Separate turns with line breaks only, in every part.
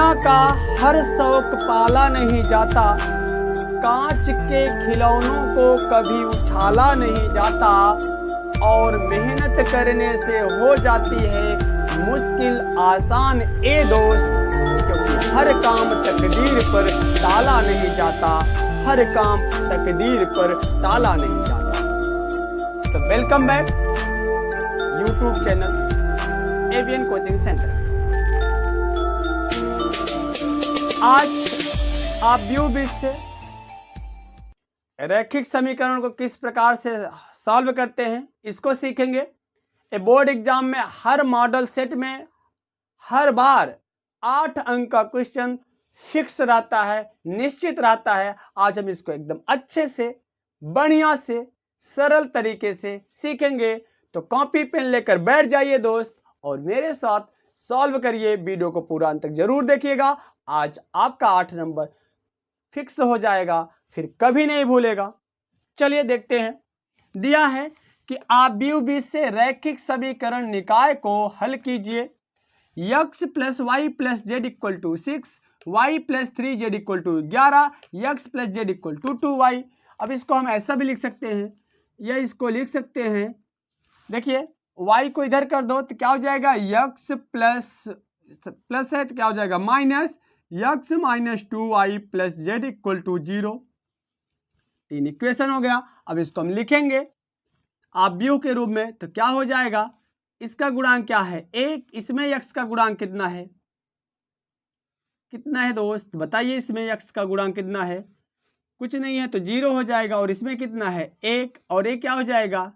दुनिया का हर शौक पाला नहीं जाता, कांच के खिलौनों को कभी उछाला नहीं जाता, और मेहनत करने से हो जाती है मुश्किल आसान ए दोस्त, क्योंकि हर काम तकदीर पर टाला नहीं जाता, हर काम तकदीर पर टाला नहीं जाता। तो welcome back YouTube channel avian coaching centre. आज आप व्यू 20 से रैखिक समीकरण को किस प्रकार से सॉल्व करते हैं इसको सीखेंगे। ए बोर्ड एग्जाम में हर मॉडल सेट में हर बार 8 अंक का क्वेश्चन फिक्स रहता है, निश्चित रहता है। आज हम इसको एकदम अच्छे से बढ़िया से सरल तरीके से सीखेंगे। तो कॉपी पेन लेकर बैठ जाइए दोस्त और मेरे साथ सॉल्व करिए। वीडियो को पूरा अंत तक जरूर देखिएगा। आज आपका 8 नंबर फिक्स हो जाएगा, फिर कभी नहीं भूलेगा। चलिए देखते हैं। दिया है कि आप व्यू 20 से रैखिक समीकरण निकाय को हल कीजिए। x + y + z = 6, y + 3z = 11, x + z = 2y। अब इसको हम ऐसा भी लिख सकते हैं, या इसको लिख सकते हैं, देखिए y को इधर कर दो तो क्या हो जाएगा, x प्लस है तो क्या हो जाएगा minus x - 2y + z = 0। 3 equation हो गया। अब इसको हम लिखेंगे आप व्यू के रूप में तो क्या हो जाएगा, इसका गुणांक क्या है 1, इसमें x का गुणांक कितना है, कितना है दोस्त बताइए। इसमें x का गुणांक कितना है, कुछ नहीं है तो 0 हो जाएगा। और इसमें कितना है 1, और ये क्या हो जाएगा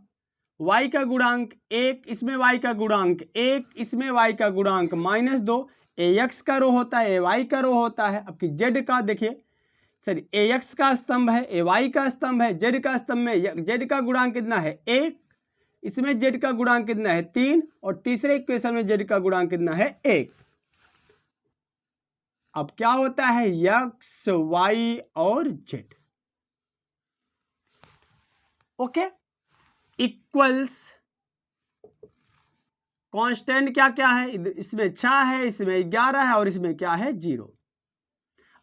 y का गुणांक 1, इसमें y का गुणांक 1, इसमें y का गुणांक -2। ax का रो होता है, ay का रो होता है। अब कि z का देखिए, सॉरी ax का स्तंभ है, ay का स्तंभ है, z का स्तंभ में z का गुणांक कितना है 1, इसमें z का गुणांक कितना है 3, और तीसरे इक्वेशन में z का गुणांक कितना है 1। अब क्या होता है x, y और z, ओके, इक्वल्स कांस्टेंट क्या क्या है, इसमें 6 है, इसमें 11 है, और इसमें क्या है 0।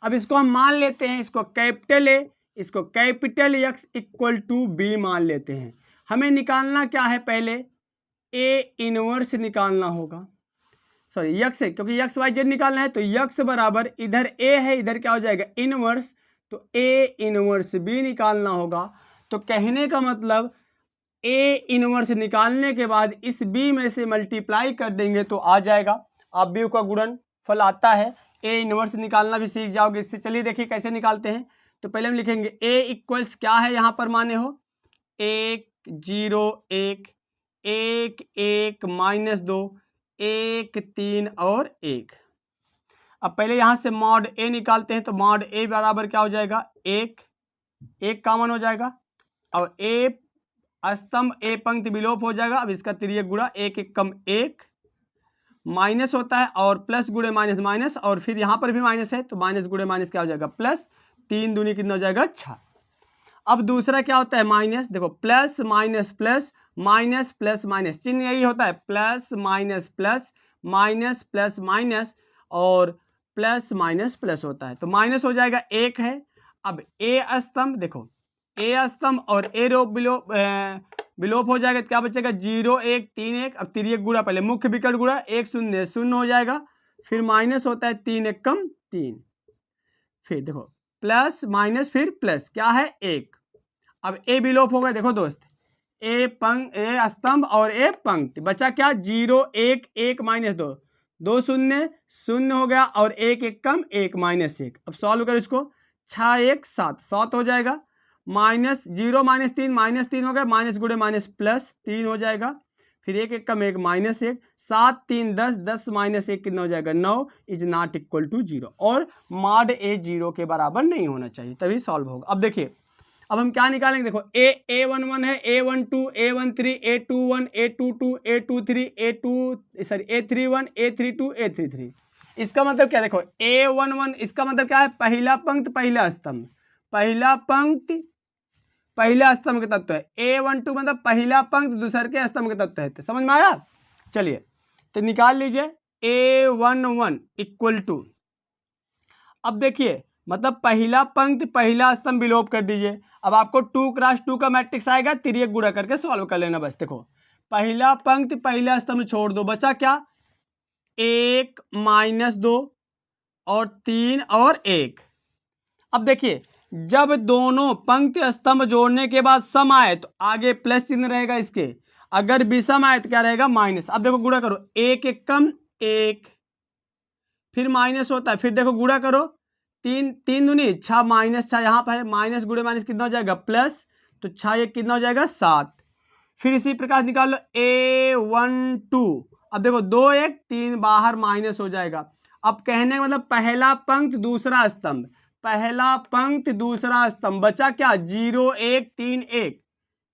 अब इसको हम मान लेते हैं, इसको कैपिटल ए, इसको कैपिटल x = b मान लेते हैं। हमें निकालना क्या है, पहले a इनवर्स निकालना होगा, सॉरी x है, क्योंकि x y z निकालना है तो x बराबर इधर a है, इधर क्या हो जाएगा इनवर्स, तो a इनवर्स b निकालना होगा। तो कहने का मतलब a इनवर्स निकालने के बाद इस b में से मल्टीप्लाई कर देंगे तो आ जाएगा। आप b का गुणन फल आता है, a इनवर्स निकालना भी सीख जाओगे इससे। चलिए देखिए कैसे निकालते हैं। तो पहले हम लिखेंगे a इक्वल्स क्या है, यहाँ पर माने हो 1 0 1 1 1 -2 1 3 और 1। अब पहले यहाँ से मॉड a निकालते हैं, तो मॉड a बराबर क्या हो जाएगा 1 1 कॉमन हो जाएगा, और a स्तंभ a पंक्ति विलोप हो जाएगा। अब इसका तिर्यक गुणा 1 1 कम 1 माइनस होता है, और प्लस गुणे माइनस माइनस, और फिर यहाँ पर भी माइनस है तो माइनस गुणे माइनस क्या हो जाएगा प्लस, 3 दूनी कितना हो जाएगा 6। अब दूसरा क्या होता है माइनस, देखो plus minus plus minus plus minus, चिन्ह यही होता है plus minus plus minus plus minus, और प्लस माइनस प्लस होता है, तो माइनस हो जाएगा 1 है। अब ए स्तंभ देखो, ए स्तंभ और ए रो विलोप हो जाएगा तो क्या बचेगा 0 1 3 1। अब तिर्यक गुणा, पहले मुख्य विकर्ण गुणा 1 0 0 हो जाएगा, फिर माइनस होता है 3 1 कम 3, फिर देखो प्लस माइनस फिर प्लस क्या है 1। अब ए विलोप हो गया, देखो दोस्त ए स्तंभ और ए पंक्ति, बचा क्या 0 1 1 -2 2 0 0 हो गया, और 1 1 कम 1 -1। अब सॉल्व करो इसको, 6 1 7 7 हो जाएगा, -0 -3 -3 हो गया, माइनस गुणे माइनस प्लस 3 हो जाएगा, फिर 1 1 कम 1 -1 7 3 10 10 -1 कितना हो जाएगा 9 इज नॉट इक्वल टू 0, और मॉड a 0 के बराबर नहीं होना चाहिए, तभी सॉल्व होगा। अब देखिए अब हम क्या निकालेंगे, देखो a11 है, a12 a13 a21 a22 a23 a31 a32 a33। इसका मतलब क्या, देखो a11 इसका मतलब क्या है, पहला पंक्ति पहला स्तंभ, पहला पंक्ति पहला स्तंभ के तत्व है। a12 मतलब पहला पंक्ति दूसर के स्तंभ के तत्व है। समझ में आया? चलिए तो निकाल लीजिए a11 इक्वल टू अब देखिए, मतलब पहला पंक्ति पहला स्तंभ विलोप कर दीजिए। अब आपको 2 क्रॉस 2 का मैट्रिक्स आएगा, तिर्यक गुणा करके सॉल्व कर लेना बस। देखो पहला पंक्ति पहला स्तंभ छोड़ दो, बचा क्या? 1 - 2 और 3 और 1। अब देखिए, जब दोनों पंक्ति स्तंभ जोड़ने के बाद सम आए तो आगे प्लस चिन्ह रहेगा इसके, अगर विषम आए तो क्या रहेगा? माइनस। अब देखो गुणा करो, 1 1 कम 1, फिर माइनस होता है, फिर देखो गुणा करो, 3 3 दूनी 6 -6 यहाँ पर है, माइनस गुणे माइनस कितना हो जाएगा? प्लस। तो 6 1 कितना हो जाएगा? 7। फिर इसी प्रकार निकाल लो A12। अब देखो 2 1 3 बाहर माइनस हो जाएगा। अब कहने का मतलब पहला पंक्ति दूसरा स्तंभ, पहला पंक्ति दूसरा स्तंभ, बचा क्या? 0 1 3 1,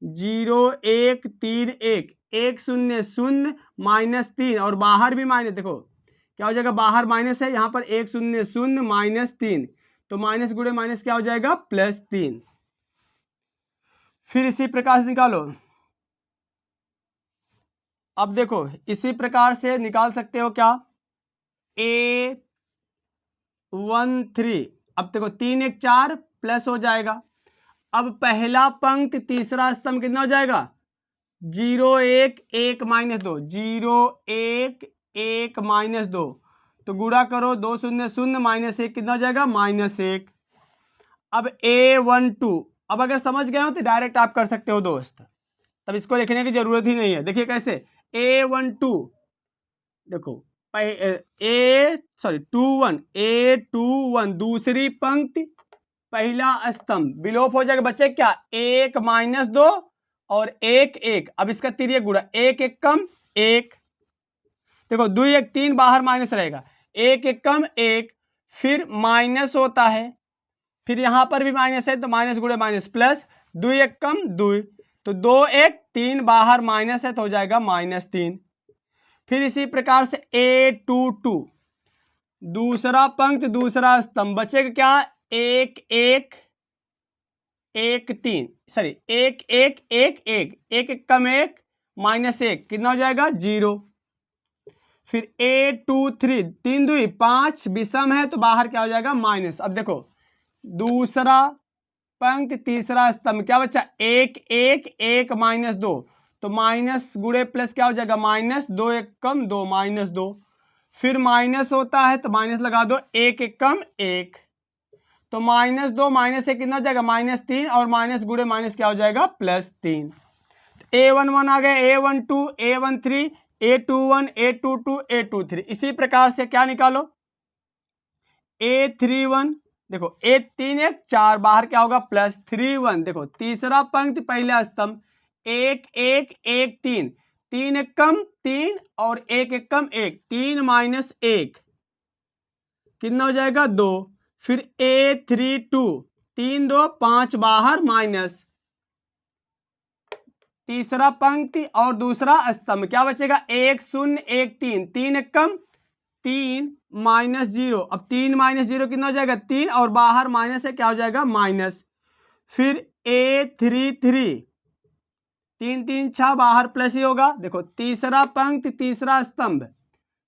0 1 3 1, 1 0 0 -3 और बाहर भी माइनस। देखो क्या हो जाएगा? बाहर माइनस है, यहाँ पर 1 0 0 -3, तो माइनस गुणे माइनस क्या हो जाएगा? +3। फिर इसी प्रकार से निकालो। अब देखो इसी प्रकार से निकाल सकते हो क्या? A13। अब देखो 3 1 4 प्लस हो जाएगा। अब पहला पंक्ति तीसरा स्तंभ कितना हो जाएगा? 0 1 1 -2, 0 1 1 -2, तो गुणा करो, 2 0 0 -1 कितना हो जाएगा? -1। अब A12, अब अगर समझ गए हो तो डायरेक्ट आप कर सकते हो दोस्त, तब इसको लिखने की जरूरत ही नहीं है। देखिए कैसे, A12 देखो A21 दूसरी पंक्ति पहला स्तंभ विलोप हो जाएगा, बचे क्या? 1 -2 और 1 1। अब इसका तिर्यक गुणा, 1 1 कम 1, देखो 2 1 3 बाहर माइनस रहेगा, 1 1 कम 1, फिर माइनस होता है, फिर यहां पर भी माइनस है तो माइनस गुणे माइनस प्लस, 2 1 कम 2, तो 2 1 3 बाहर माइनस है तो हो जाएगा -3। फिर इसी प्रकार से A22 दूसरा पंक्ति दूसरा स्तंभ, बचेगा क्या? 1 1 1 3, सॉरी 1 1 1 1, 1 1 कम 1 -1 कितना हो जाएगा? 0। फिर A23 3 2 5 विषम है तो बाहर क्या हो जाएगा? माइनस। अब देखो दूसरा पंक्ति तीसरा स्तंभ क्या बचा? 1 1 1 -2, तो माइनस गुणे प्लस क्या हो जाएगा? -2 1 कम 2 -2, फिर माइनस होता है तो माइनस लगा दो, 1 1 कम 1, तो -2 -1 कितना हो जाएगा? -3 और माइनस गुणे माइनस क्या हो जाएगा? +3। तो A11 आ गया, A12 A13 A21 A22 A23। इसी प्रकार से क्या निकालो? A31 देखो 1 3 1 4 बाहर क्या होगा? +31। देखो तीसरा पंक्ति पहला स्तंभ 1 1 1 3, 3 1 कम 3 और 1 1 कम 1, 3 -1 कितना हो जाएगा? 2। फिर A32 3 2 5 बाहर माइनस, तीसरा पंक्ति और दूसरा स्तंभ क्या बचेगा? 1 0 1 3, 3 1 कम 3 -0, अब 3 -0 कितना हो जाएगा? 3 और बाहर माइनस है, क्या हो जाएगा? माइनस। फिर A33 3 3 6 बाहर प्लस ही होगा। देखो तीसरा पंक्ति तीसरा स्तंभ,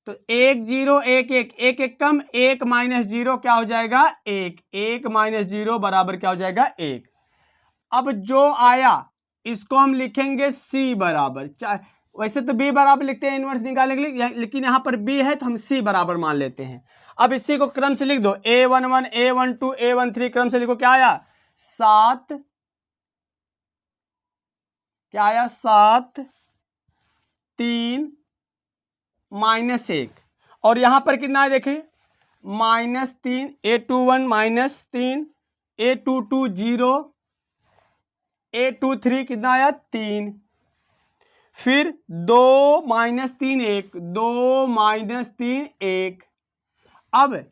तो 1 0 1 1, 1 1 कम 1 -0 क्या हो जाएगा? 1 1 -0 बराबर क्या हो जाएगा? 1। अब जो आया इसको हम लिखेंगे C बराबर, वैसे तो B बराबर लिखते हैं इनवर्स निकालने के लिए, लेकिन यहाँ पर B है तो हम C बराबर मान लेते हैं। अब इसी को क्रम से लिख दो, A11 A12 A13 क्रम से लिखो। क्या आया? 7, क्या आया? 7 3 -1, और यहां पर कितना है देखिए? -3, A21 -3, A22 0, A23 कितना आया? 3, फिर 2 -3 1, 2 -3 1। अब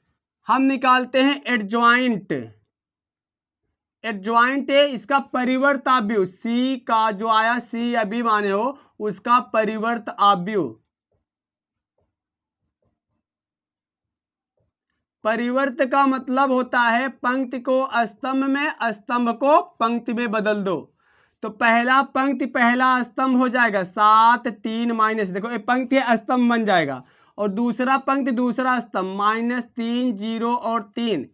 हम निकालते हैं एडजॉइंट। एडजॉइंट है इसका परिवर्त आव्यूह, C का जो आया C या B माने हो उसका परिवर्त आव्यूह। परिवर्त का मतलब होता है पंक्ति को स्तंभ में, स्तंभ को पंक्ति में बदल दो। तो पहला पंक्ति पहला स्तंभ हो जाएगा 7 3 माइनस, देखो ये पंक्ति स्तंभ बन जाएगा, और दूसरा पंक्ति दूसरा स्तंभ -3 0 और 3,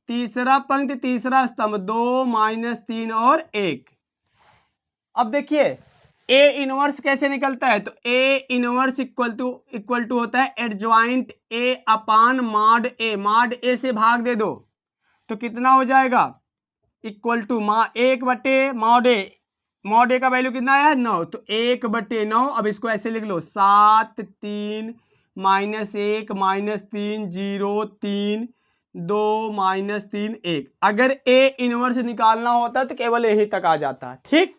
तीसरा पंक्ति तीसरा स्तंभ 2 माइनस 3 और 1। अब देखिए ए इनवर्स कैसे निकलता है, तो ए इनवर्स इक्वल टू होता है adjoint A upon mod A. Mod A से भाग दे दो तो कितना हो जाएगा, इक्वल टू 1/, मॉड ए का वैल्यू कितना है 9, तो 1/9। अब इसको ऐसे लिख लो 7 3 -1 -3 0 3 2 -3 1। अगर ए इनवर्स निकालना होता तो केवल यही तक आ जाता, ठीक,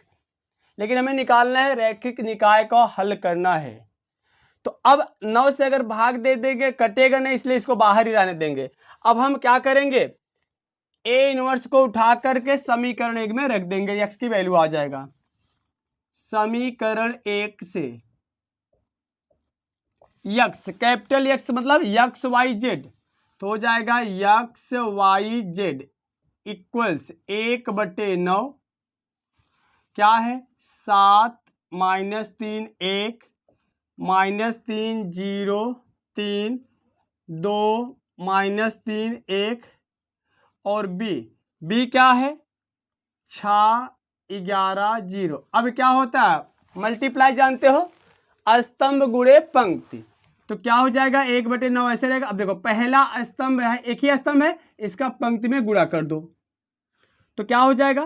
लेकिन हमें निकालना है रैखिक निकाय को हल करना है। तो अब 9 से अगर भाग दे देंगे कटेगा नहीं, इसलिए इसको बाहर ही रहने देंगे। अब हम क्या करेंगे, ए इनवर्स को उठा करके समीकरण 1 में रख देंगे, x की वैल्यू आ जाएगा। समीकरण 1 से x, कैपिटल X मतलब x y z, तो हो जाएगा x y z इक्वल्स 1/9 क्या है 7 -3 1 -3 0 3 2 -3 1 और b क्या है 6 11 0। अब क्या होता है, मल्टीप्लाई जानते हो, स्तंभ गुणे पंक्ति, तो क्या हो जाएगा 1/9 ऐसे रहेगा। अब देखो पहला स्तंभ है, एक ही स्तंभ है, इसका पंक्ति में गुणा कर दो तो क्या हो जाएगा,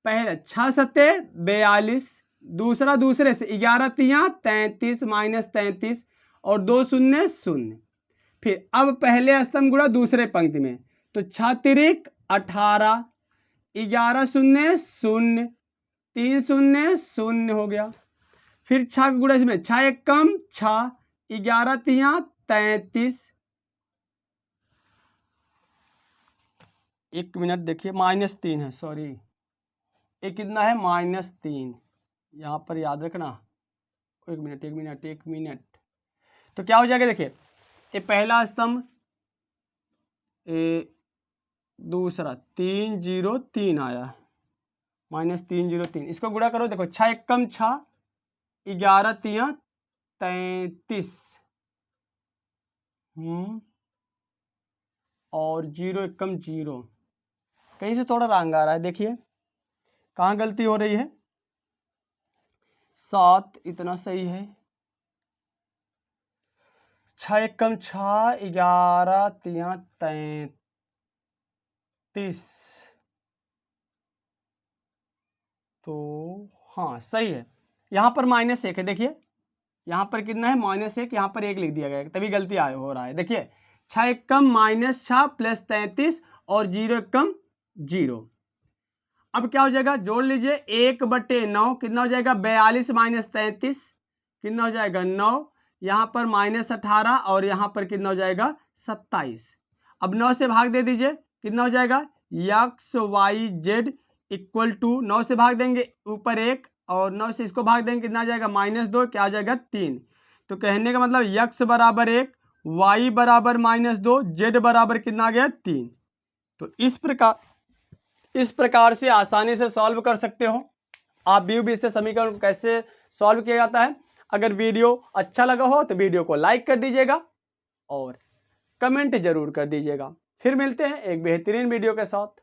पहला 6 सत्ते 42, दूसरा दूसरे से 11 तिया 33 -33 और 2 शून्य 0। फिर अब पहले स्तंभ गुणा दूसरे पंक्ति में, तो 6 तिरिक 18, 11 शून्य 0 3 शून्य 0 हो गया। फिर 6 का गुणा इसमें 6 एक कम 6 11 तिया 33, 1 मिनट देखिए -3 है, सॉरी ये कितना है -3, यहाँ पर याद रखना। 1 मिनट। तो क्या हो जाएगा देखिए, ये पहला स्तंभ दूसरा 3 0 3 आया -3 0 3, इसको गुणा करो, देखो 6 एक कम 6 11 तिया 33 और 0 एक कम 0, कहीं से थोड़ा रंग आ रहा है, देखिए कहाँ गलती हो रही है। 7 इतना सही है, 6 एक कम 6 11 तिया 33, तो हाँ सही है। यहाँ पर -1 है, देखिए यहाँ पर कितना है -1, यहाँ पर 1 लिख दिया गया, तभी गलती हो रहा है। देखिए 6 एक कम -6 प्लस 33 और 0 एक कम 0। अब क्या हो जाएगा, जोड़ लीजिए 1/9 कितना हो जाएगा 42 -33 कितना हो जाएगा 9, यहाँ पर -18 और यहाँ पर कितना हो जाएगा 27। अब 9 से भाग दे दीजिए, कितना हो जाएगा x y z equal to 9 से भाग देंगे ऊपर 1 और 9 से इसको भाग देंगे, कितना आ जाएगा -2, क्या आ जाएगा 3। तो कहने का मतलब x बराबर 1, y बराबर -2, z बराबर कितना आ गया 3। तो इस प्रकार से आसानी से सॉल्व कर सकते हो आप भी से समीकरण को कैसे सॉल्व किया जाता है। अगर वीडियो अच्छा लगा हो तो वीडियो को लाइक कर दीजिएगा और कमेंट जरूर कर दीजिएगा। फिर मिलते हैं एक बेहतरीन वीडियो के साथ।